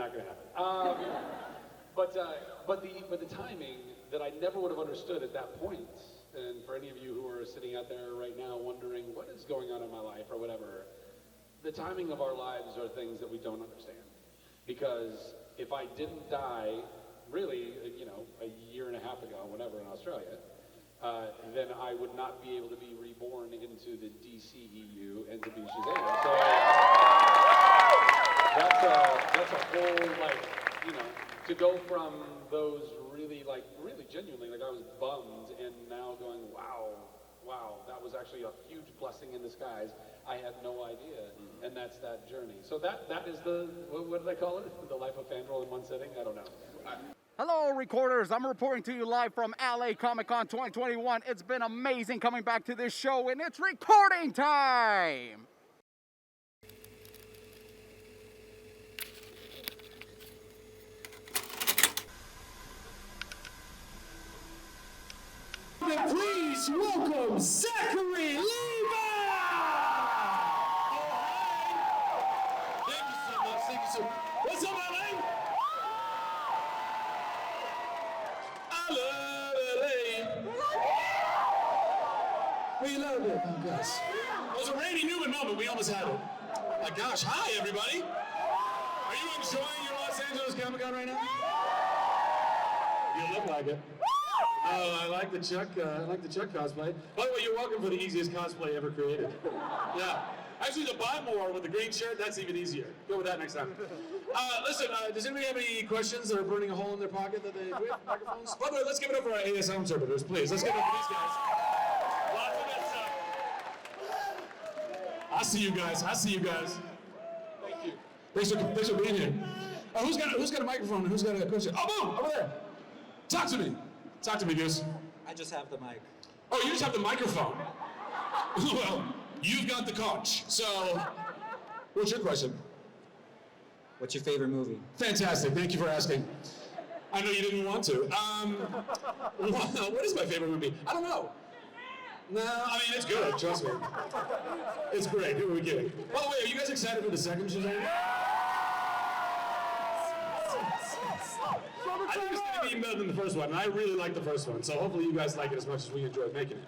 not gonna happen. But the timing that I never would have understood at that point, and for any of you who are sitting out there right now wondering what is going on in my life or whatever, the timing of our lives are things that we don't understand. Because if I didn't die, really, a year and a half ago, whatever, in Australia, then I would not be able to be reborn into the DCEU and to be Shazam. So that's a whole, to go from those really genuinely, I was bummed, and now going, wow, that was actually a huge blessing in disguise. I had no idea, and that's that journey. So that is what did I call it? The life of Fandral in one sitting? I don't know. Hello, recorders. I'm reporting to you live from LA Comic-Con 2021. It's been amazing coming back to this show, and it's recording time! Please welcome Zachary Levi! Thank you so much. Thank you so much. What's up, LA? I love LA. We love it. Oh, gosh. It was a Randy Newman moment. We almost had it. My gosh. Hi, everybody. Are you enjoying your Los Angeles Comic-Con right now? You look like it. Oh, I like the Chuck cosplay. By the way, you're welcome for the easiest cosplay ever created. Yeah. Actually, the buy more with the green shirt, that's even easier. Go with that next time. Listen, does anybody have any questions that are burning a hole in their pocket that they with microphones? By the way, let's give it up for our ASL interpreters, please. Let's give it up for these guys. Lots of good stuff. I see you guys. Thank you. Thanks for being here. Who's got a microphone and who's got a question? Oh, boom! Over there. Talk to me, Goose. I just have the mic. Oh, you just have the microphone. Well, you've got the conch. So, what's your question? What's your favorite movie? Fantastic. Thank you for asking. I know you didn't want to. What is my favorite movie? I don't know. No, I mean, it's good. Trust me. It's great. Who are we kidding? By the way, are you guys excited for the second Shazam? I think it's going to be better than the first one, and I really like the first one, so hopefully you guys like it as much as we enjoyed making it.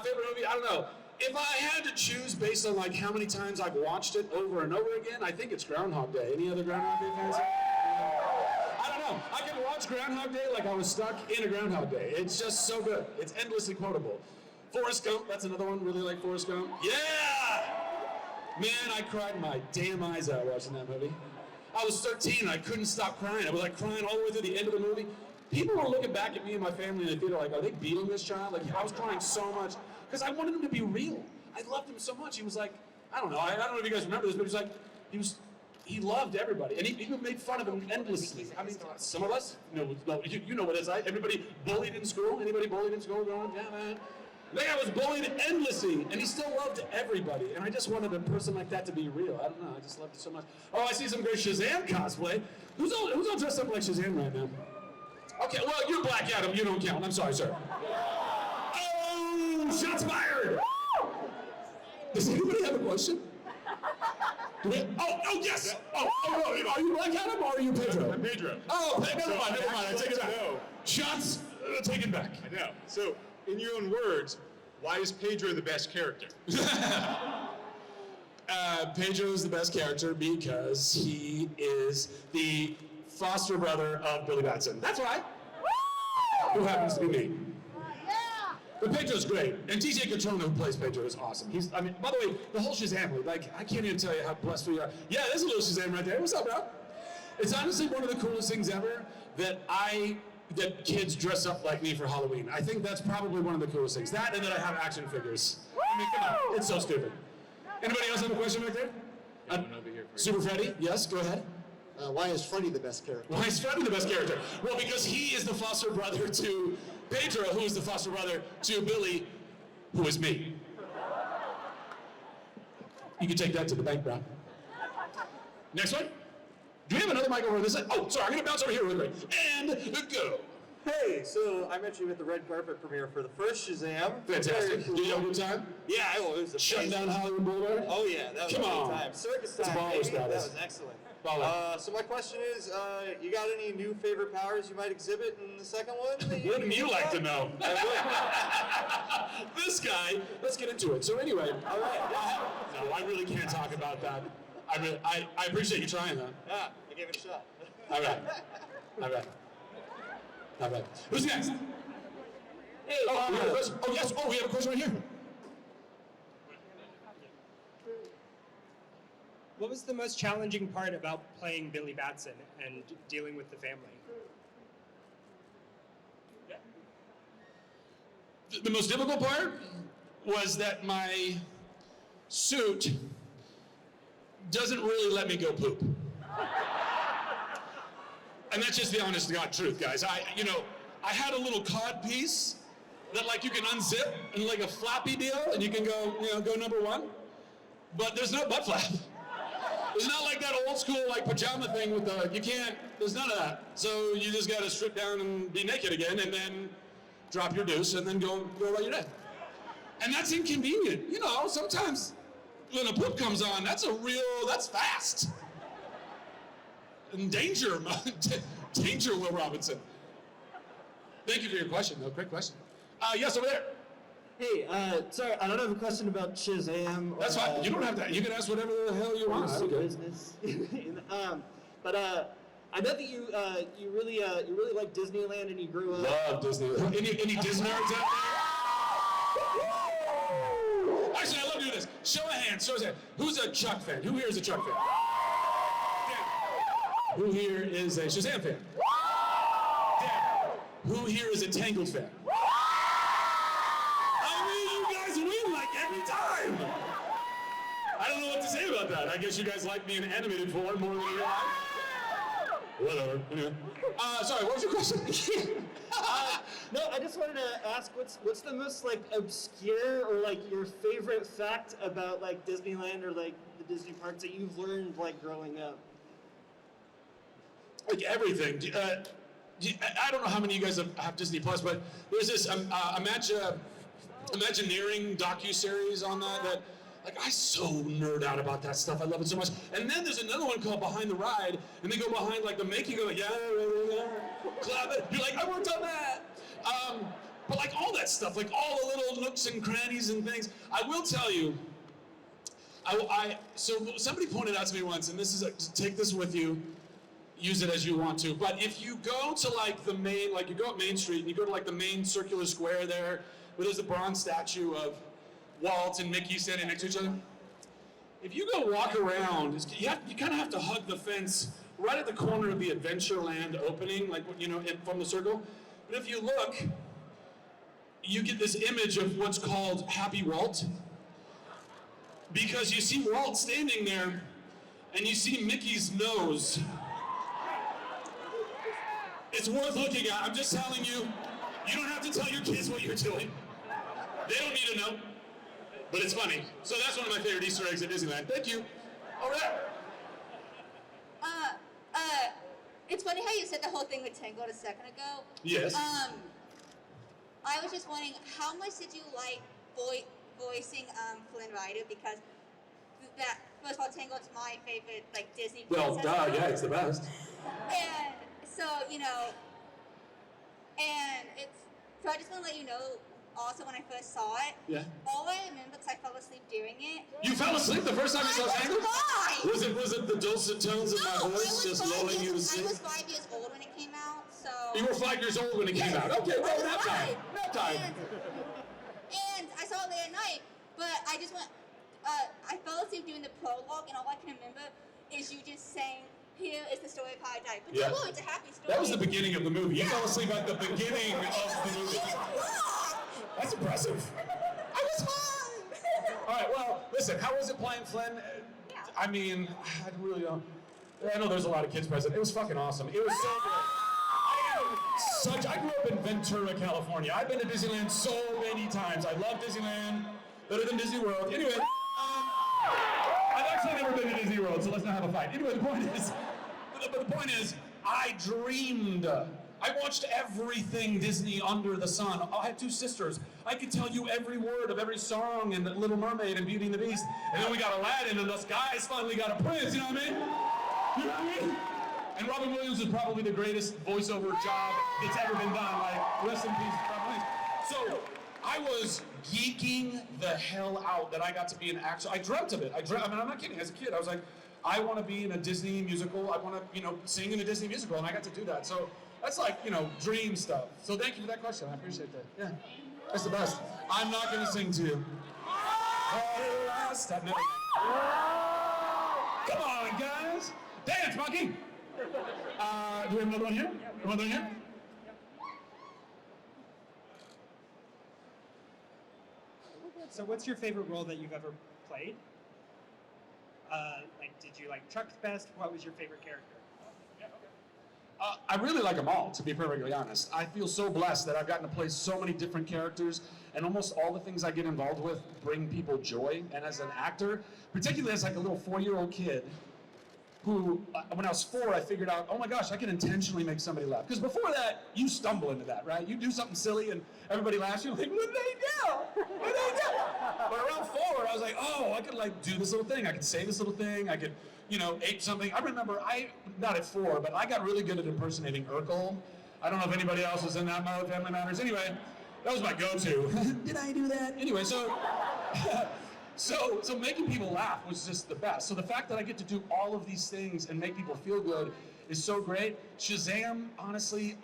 Favorite movie? I don't know. If I had to choose based on how many times I've watched it over and over again, I think it's Groundhog Day. Any other Groundhog Day fans? I don't know. I can watch Groundhog Day like I was stuck in a Groundhog Day. It's just so good. It's endlessly quotable. Forrest Gump, that's another one. Really like Forrest Gump. Yeah! Man, I cried my damn eyes out watching that movie. I was 13 and I couldn't stop crying. I was crying all the way through the end of the movie. People were looking back at me and my family in the theater are they beating this child? I was crying so much because I wanted him to be real. I loved him so much. He was I don't know if you guys remember this, but he loved everybody. And he made fun of him endlessly. I mean, some of us, you know what it's like. Everybody bullied in school? Anybody bullied in school growing up? Yeah, man. That guy was bullied endlessly, and he still loved everybody. And I just wanted a person like that to be real. I don't know, I just loved it so much. Oh, I see some great Shazam cosplay. Who's all dressed up like Shazam right now? Okay, well, you're Black Adam, you don't count. I'm sorry, sir. Oh, shots fired! Does anybody have a question? Oh, yes! Oh, are you Black Adam or are you Pedro? I'm Pedro. Oh, never mind, I take it back. Shots taken back. I know. So, in your own words, why is Pedro the best character? Pedro is the best character because he is the foster brother of Billy Batson. That's right. Who happens to be me. But Pedro's great. And TJ Cotrona, who plays Pedro, is awesome. By the way, the whole Shazam, I can't even tell you how blessed we are. Yeah, there's a little Shazam right there. What's up, bro? It's honestly one of the coolest things ever that kids dress up like me for Halloween. I think that's probably one of the coolest things. That and that I have action figures. I mean, come on, it's so stupid. Anybody else have a question right there? Over here for Super Freddy, yes, go ahead. Why is Freddy the best character? Why is Freddy the best character? Well, because he is the foster brother to Pedro, who is the foster brother to Billy, who is me. You can take that to the bank, bro. Next one. Do we have another mic over this side? Oh, sorry, I'm going to bounce over here really quick. And go. Hey, so I met you at the red carpet premiere for the first Shazam. Fantastic. Cool. Did you have a good time? Yeah, it was Shutting amazing. down Hollywood Boulevard? Oh yeah, that was Come a on. great time. Circus It's time, baller baby. status. That was excellent. Baller. So my question is, you got any new favorite powers you might exhibit in the second one? Wouldn't you like to know? This guy. Let's get into it. So anyway, All right. no, I really can't talk about that. I appreciate you trying though. Yeah, I gave it a shot. All right. All right. All right. Who's next? Hey, Oh, we have a question. Oh yes. Oh, we have a question right here. What was the most challenging part about playing Billy Batson and dealing with the family? The most difficult part was that my suit doesn't really let me go poop. And that's just the honest to God truth, guys. I had a little cod piece that like you can unzip and like a flappy deal and you can go, go number one. But there's no butt flap. It's not like that old school like pajama thing with there's none of that. So you just gotta strip down and be naked again and then drop your deuce and then go about your day. And that's inconvenient. Sometimes when a poop comes on, that's fast. And danger, danger, Will Robinson. Thank you for your question, though. Great question. Yes, over there. Hey, sorry, I don't have a question about Shazam. That's fine. You don't have to. You can ask whatever the hell you want. Business. But I bet that you really like Disneyland and you grew up. Love Disney. Any Disney nerds out there? Actually, I love doing this. Show of hands. Show of hands. Who's a Chuck fan? Who here is a Chuck fan? Dan. Who here is a Shazam fan? Dan. Who here is a Tangled fan? You guys win like every time. I don't know what to say about that. I guess you guys like me in animated form more than real life. Whatever. Anyway. Sorry, what was your question? No, I just wanted to ask what's the most like obscure or like your favorite fact about like Disneyland or like the Disney parks that you've learned like growing up? Like everything. I don't know how many of you guys have Disney Plus, but there's this Imagineering docu-series on that like I so nerd out about that stuff. I love it so much. And then there's another one called Behind the Ride, and they go behind like the making of it. Yeah, clap it. You're like, I worked on that. But like all that stuff, like all the little nooks and crannies and things. I will tell you. So somebody pointed out to me once, and this is take this with you. Use it as you want to. But if you go to like the main, like you go up Main Street and you go to like the main circular square there, where there's a bronze statue of Walt and Mickey standing next to each other. If you go walk around, you kind of have to hug the fence right at the corner of the Adventureland opening, like from the circle. But if you look, you get this image of what's called Happy Walt, because you see Walt standing there, and you see Mickey's nose. It's worth looking at. I'm just telling you. You don't have to tell your kids what you're doing. They don't need to know. But it's funny. So that's one of my favorite Easter eggs at Disneyland. Thank you. Over there. It's funny how you said the whole thing with Tangled a second ago. Yes. I was just wondering, how much did you like voicing Flynn Rider? Because that, first of all, Tangled's my favorite like Disney princess. Well, yeah, it's the best. And so, and so I just want to let you know, also when I first saw it, Yeah. all I remember, because I fell asleep during it. You fell asleep the first time you saw Tangled? Fine. Was it the dulcet tones of my voice just lulling you to sleep? I was 5 years old when it came out, so. You were 5 years old when it came out. Okay, well, nap time. Nap time. And I saw it late at night, but I just went, I fell asleep during the prologue, and all I can remember is you just saying, here is the story of how I died. But Yeah. it's a happy story. That was the beginning of the movie. You fell asleep at the beginning of the movie. That's impressive. I was fine. All right, well, listen, how was it playing Flynn? Yeah. I mean, I really don't. I know there's a lot of kids present. It was fucking awesome. It was so great. I grew up in Ventura, California. I've been to Disneyland so many times. I love Disneyland, better than Disney World. Anyway, I've actually never been to Disney World, so let's not have a fight. Anyway, the point is, I dreamed. I watched everything Disney under the sun. I had 2 sisters. I could tell you every word of every song in Little Mermaid and Beauty and the Beast. And then we got Aladdin, and those guys finally got a prince, you know what I mean? You know what I mean? And Robin Williams is probably the greatest voiceover job that's ever been done. Like, rest in peace, Robin Williams. So I was geeking the hell out that I got to be an actor. I dreamt of it. I mean, I'm not kidding. As a kid, I was like, I want to be in a Disney musical. I want to, sing in a Disney musical, and I got to do that. So that's like, dream stuff. So thank you for that question. I appreciate that. Yeah, that's the best. I'm not going to sing to you. I've never. Come on, guys. Dance, monkey. Do we have another one here? Another one here? So what's your favorite role that you've ever played? Did you like Chuck best? What was your favorite character? I really like them all, to be perfectly honest. I feel so blessed that I've gotten to play so many different characters, and almost all the things I get involved with bring people joy. And as an actor, particularly as like a little 4-year-old kid, who, when I was 4, I figured out, oh my gosh, I can intentionally make somebody laugh. Because before that, you stumble into that, right? You do something silly and everybody laughs, you're like, what did they do? What did they do? But around 4, I was like, oh, I could like do this little thing. I could say this little thing. I could, ape something. I remember, not at 4, but I got really good at impersonating Urkel. I don't know if anybody else was in that mode, Family Matters. Anyway, that was my go-to. Did I do that? Anyway, so making people laugh was just the best. So the fact that I get to do all of these things and make people feel good is so great. Shazam, honestly,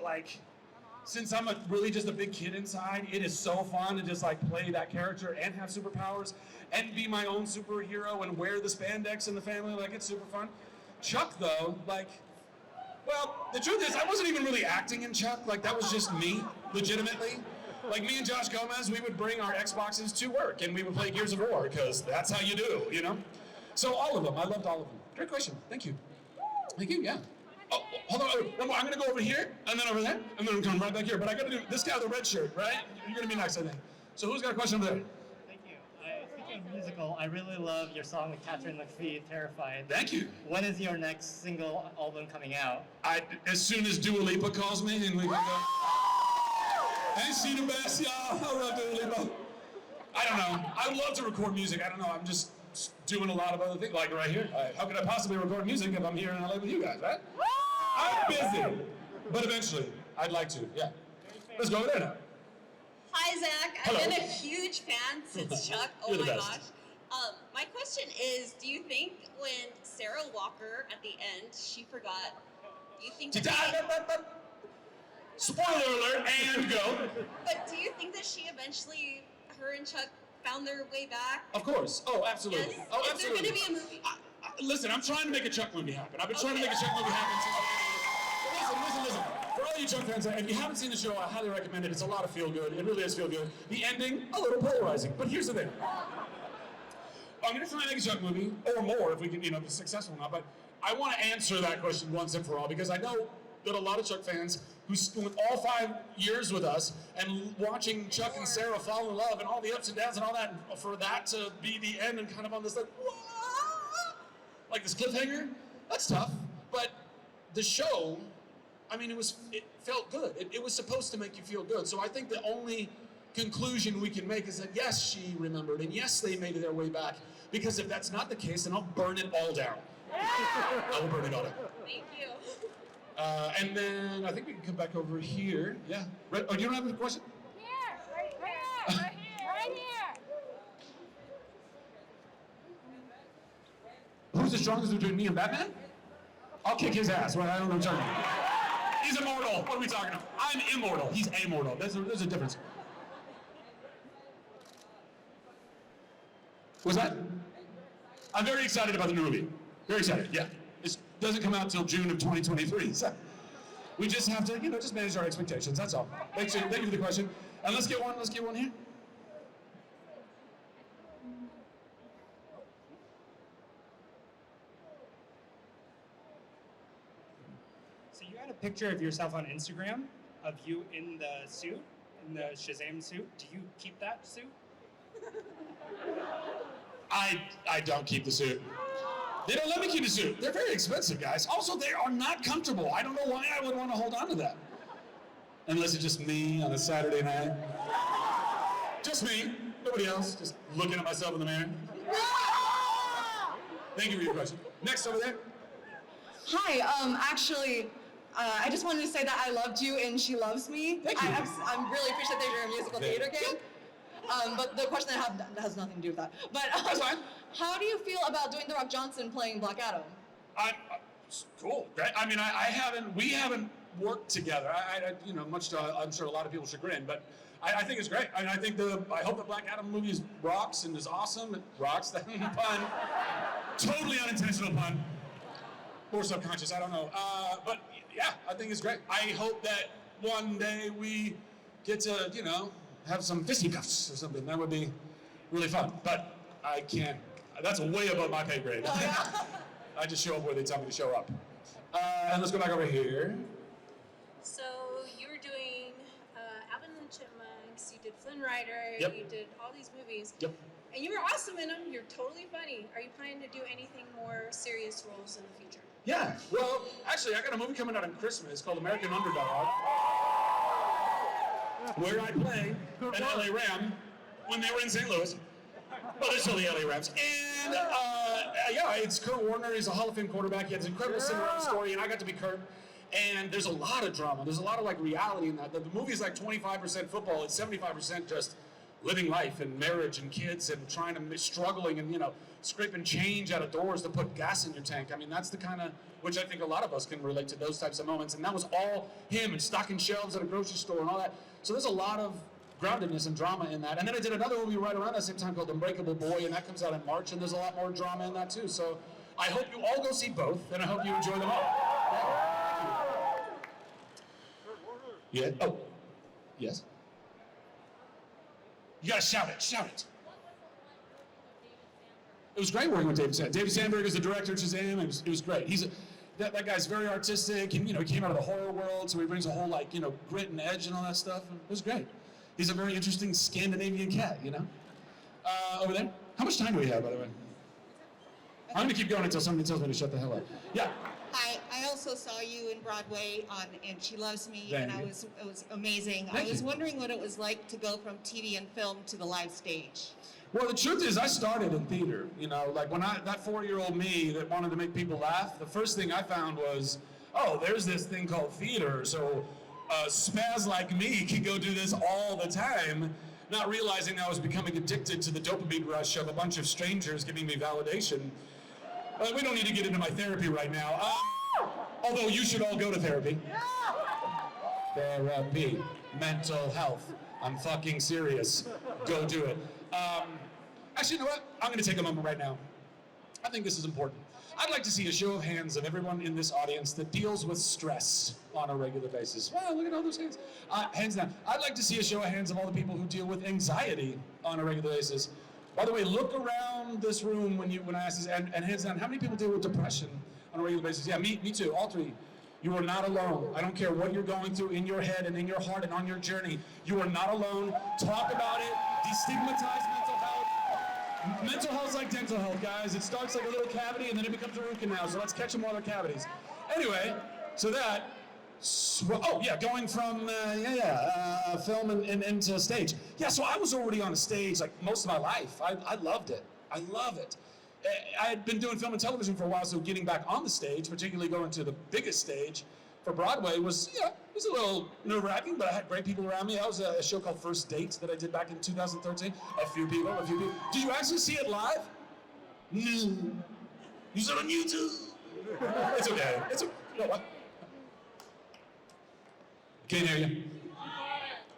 since I'm really just a big kid inside, it is so fun to just play that character and have superpowers and be my own superhero and wear the spandex in the family. It's super fun. Chuck, though, well, the truth is, I wasn't even really acting in Chuck. That was just me, legitimately. Me and Josh Gomez, we would bring our Xboxes to work and we would play Gears of War because that's how you do, So all of them, I loved all of them. Great question, thank you. Thank you, yeah. Oh, hold on, one more. I'm gonna go over here and then over there and then I'm coming right back here. But I gotta do this guy with the red shirt, right? You're gonna be next, I think. So who's got a question over there? Thank you. Speaking of musical, I really love your song with Catherine McPhee, Terrified. Thank you. When is your next single album coming out? As soon as Dua Lipa calls me and we can go. Ain't she the best, y'all? I love Dua Lipa. I don't know. I would love to record music. I don't know. I'm just doing a lot of other things, like right here. How could I possibly record music if I'm here in LA with you guys, right? I'm busy. But eventually, I'd like to, yeah. Let's go over there now. Hi, Zach. Hello. I've been a huge fan since Chuck. Oh You're the my best. gosh. My question is, do you think when Sarah Walker at the end, she forgot, do you think that Spoiler alert, and go. But do you think that she eventually, her and Chuck, found their way back? Of course. Oh, absolutely. Yes? Oh, Is absolutely. there going to be a movie? Listen, I'm trying to make a Chuck movie happen. I've been trying to make a Chuck movie happen since. Listen. For all you Chuck fans, if you haven't seen the show, I highly recommend it. It's a lot of feel good. It really is feel good. The ending, a little polarizing. But here's the thing. I'm going to try and make a Chuck movie, or more if we can, be successful or not. But I want to answer that question once and for all, because I know that a lot of Chuck fans who spent all 5 years with us and watching Chuck and Sarah fall in love and all the ups and downs and all that, and for that to be the end and kind of on this like this cliffhanger, that's tough. But the show, it felt good. It was supposed to make you feel good. So I think the only conclusion we can make is that yes, she remembered, and yes, they made their way back. Because if that's not the case, then I'll burn it all down. I will burn it all down. Thank you. And then I think we can come back over here. Yeah. Right. Oh, you don't have a question? Here, right here, right here. Who's the strongest between me and Batman? I'll kick his ass. Well, I don't know what I'm talking about. He's immortal. What are we talking about? I'm immortal. He's amoral. There's a difference. What's that? I'm very excited about the new movie. Very excited, yeah. It doesn't come out till June of 2023. So we just have to, just manage our expectations. That's all. Thank you for the question. And let's get one here. So you had a picture of yourself on Instagram of you in the suit, in the Shazam suit. Do you keep that suit? I don't keep the suit. They don't let me keep the suit. They're very expensive, guys. Also, they are not comfortable. I don't know why I would want to hold on to that. Unless it's just me on a Saturday night. Just me, nobody else. Just looking at myself in the mirror. Thank you for your question. Next over there. Hi, actually, I just wanted to say that I loved you and She Loves Me. Thank you. I'm really appreciative that you're a musical theater kid. But the question I have has nothing to do with that. But That's fine. how do you feel about Dwayne The Rock Johnson playing Black Adam? Cool. Right? I mean, we haven't worked together. Much to, I'm sure a lot of people's chagrin, but I think it's great. I think I hope the Black Adam movie rocks and is awesome. It rocks, that pun. Totally unintentional pun. Or subconscious, I don't know. But yeah, I think it's great. I hope that one day we get to, have some fisticuffs or something. That would be really fun. But I can't. That's way above my pay grade. Oh, yeah. I just show up where they tell me to show up. And let's go back over here. So you were doing Alvin and the Chipmunks, you did Flynn Rider, Yep. you did all these movies. Yep. And you were awesome in them, you're totally funny. Are you planning to do anything more serious roles in the future? Yeah. Well, actually, I got a movie coming out on Christmas called American Underdog, where I play an LA Ram when they were in St. Louis. Well, they're still the LA Rams. And it's Kurt Warner. He's a Hall of Fame quarterback. He has an incredible Cinderella story, and I got to be Kurt. And there's a lot of drama. There's a lot of reality in that. The movie is 25% football. It's 75% just living life and marriage and kids and struggling and scraping change out of doors to put gas in your tank. I mean, that's the kind of, which I think a lot of us can relate to those types of moments. And that was all him and stocking shelves at a grocery store and all that. So there's a lot of groundedness and drama in that. And then I did another movie right around that same time called Unbreakable Boy, and that comes out in March, and there's a lot more drama in that too. So I hope you all go see both, and I hope you enjoy them all. Yeah. Oh. Yes. You gotta shout it. It was great working with David Sandberg. David Sandberg is the director of Shazam. It was great. That guy's very artistic, and he came out of the horror world, so he brings a whole grit and edge and all that stuff. And it was great. He's a very interesting Scandinavian cat, Over there. How much time do we have, by the way? I'm gonna keep going until somebody tells me to shut the hell up. Yeah. Hi, I also saw you in Broadway and She Loves Me, Thank and you. it was amazing. Thank I was you. wondering what it was like to go from TV and film to the live stage. Well, the truth is, I started in theater. When that 4-year-old me that wanted to make people laugh, the first thing I found was, oh, there's this thing called theater. So a spaz like me can go do this all the time, not realizing I was becoming addicted to the dopamine rush of a bunch of strangers giving me validation. We don't need to get into my therapy right now. Although you should all go to therapy. Therapy, mental health. I'm fucking serious. Go do it. Actually, you know what? I'm going to take a moment right now. I think this is important. I'd like to see a show of hands of everyone in this audience that deals with stress on a regular basis. Wow, look at all those hands. Hands down. I'd like to see a show of hands of all the people who deal with anxiety on a regular basis. By the way, look around this room when I ask this, and hands down, how many people deal with depression on a regular basis? Yeah, me too, all three. You are not alone. I don't care what you're going through in your head and in your heart and on your journey. You are not alone. Talk about it. Destigmatize mental health. Mental health's like dental health, guys. It starts like a little cavity and then it becomes a root canal. So let's catch them while they're cavities. Anyway, so that. Going from film and into stage. Yeah, so I was already on a stage most of my life. I loved it. I love it. I had been doing film and television for a while, so getting back on the stage, particularly going to the biggest stage for Broadway, was a little nerve-wracking, but I had great people around me. That was a show called First Date that I did back in 2013. A few people. Did you actually see it live? No. You saw it on YouTube. It's okay. You know what? Can't hear you.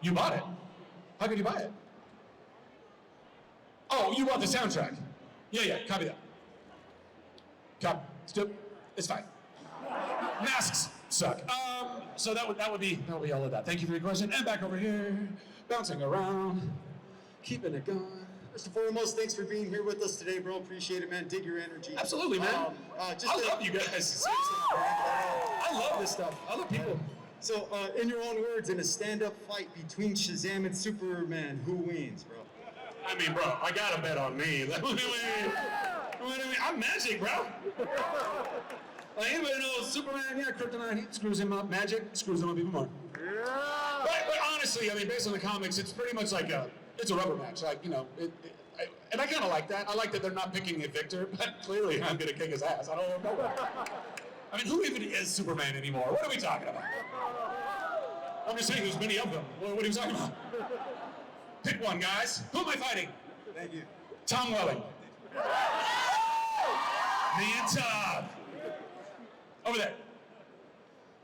You bought it. How could you buy it? Oh, you bought the soundtrack. Yeah, copy that. Copy. It's fine. Masks suck. So that would be all of that. Thank you for your question. And back over here, bouncing around, keeping it going. First and foremost, thanks for being here with us today, bro. Appreciate it, man. Dig your energy. Absolutely, man. I love you guys. Seriously. I love this stuff. I love people. So, in your own words, in a stand-up fight between Shazam and Superman, who wins, bro? I mean, bro, I gotta bet on me. I'm magic, bro. Anybody knows Superman? Yeah, Kryptonite, he screws him up. Magic screws him up even more. Yeah. But honestly, I mean, based on the comics, it's pretty much it's a rubber match. And I kind of like that. I like that they're not picking a victor, but clearly I'm gonna kick his ass. I don't know. I mean, who even is Superman anymore? What are we talking about? I'm just saying there's many of them. What are you talking about? Pick one, guys. Who am I fighting? Thank you. Tom Welling. Me and Tom. Over there.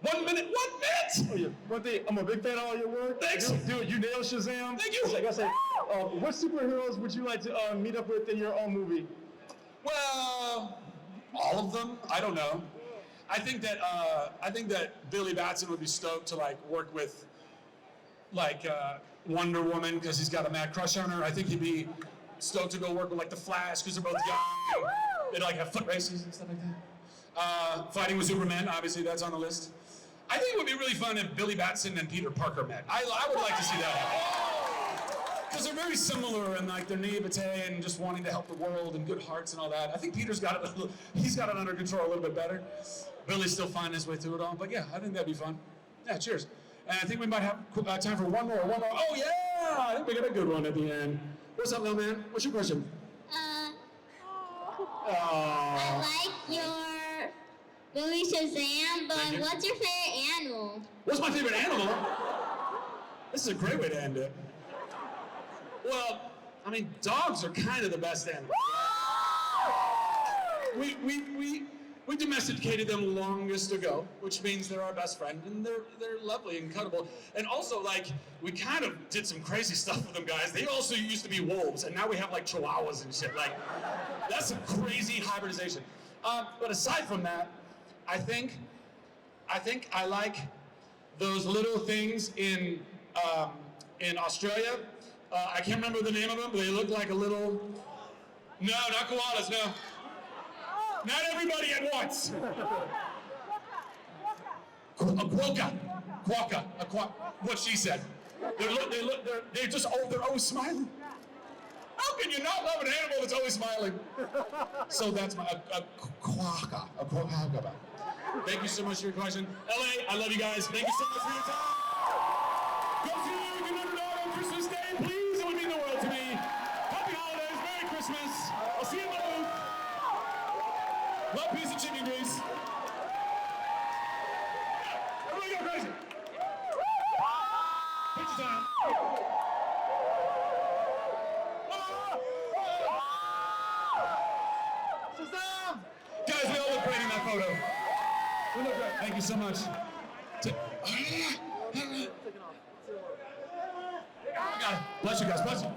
1 minute, 1 minute! Oh, yeah. One thing, I'm a big fan of all your work. Thanks. Dude, you nailed Shazam. Thank you. Like I said, what superheroes would you like to meet up with in your own movie? Well, all of them. I don't know. I think that Billy Batson would be stoked to like work with like Wonder Woman because he's got a mad crush on her. I think he'd be stoked to go work with like the Flash because they're both young. They like have foot races and stuff like that. Fighting with Superman, obviously that's on the list. I think it would be really fun if Billy Batson and Peter Parker met. I would like to see that happen. Because they're very similar in like their naivete and just wanting to help the world and good hearts and all that. I think Peter's got it. He's got it under control a little bit better. Billy's still finding his way through it all. But yeah, I think that'd be fun. Yeah, cheers. And I think we might have time for one more. Oh yeah, I think we got a good one at the end. What's up, little man? What's your question? I like your movie Shazam, but what's your favorite animal? What's my favorite animal? This is a great way to end it. Well, I mean, dogs are kind of the best animals. We domesticated them longest ago, which means they're our best friend, and they're lovely and cuddable. And also, like, we kind of did some crazy stuff with them, guys. They also used to be wolves, and now we have like chihuahuas and shit. Like, that's some crazy hybridization. But aside from that, I think I like those little things in Australia. I can't remember the name of them, but they look like a little. No, not koalas. No. Not everybody at once. A quokka. What she said. They're just, they're always smiling. How can you not love an animal that's always smiling? So that's my, a quokka. Thank you so much for your question. LA, I love you guys. Thank you so much for your time. Go see your underdog on Christmas Day, please. It would mean the world to me. Happy holidays. Merry Christmas. I'll see you in the booth. Love, peace, and chicken grease. Everybody go crazy. Picture time. Shazam! Guys, we all look great in that photo. We look great. Thank you so much. God bless you guys. Bless you.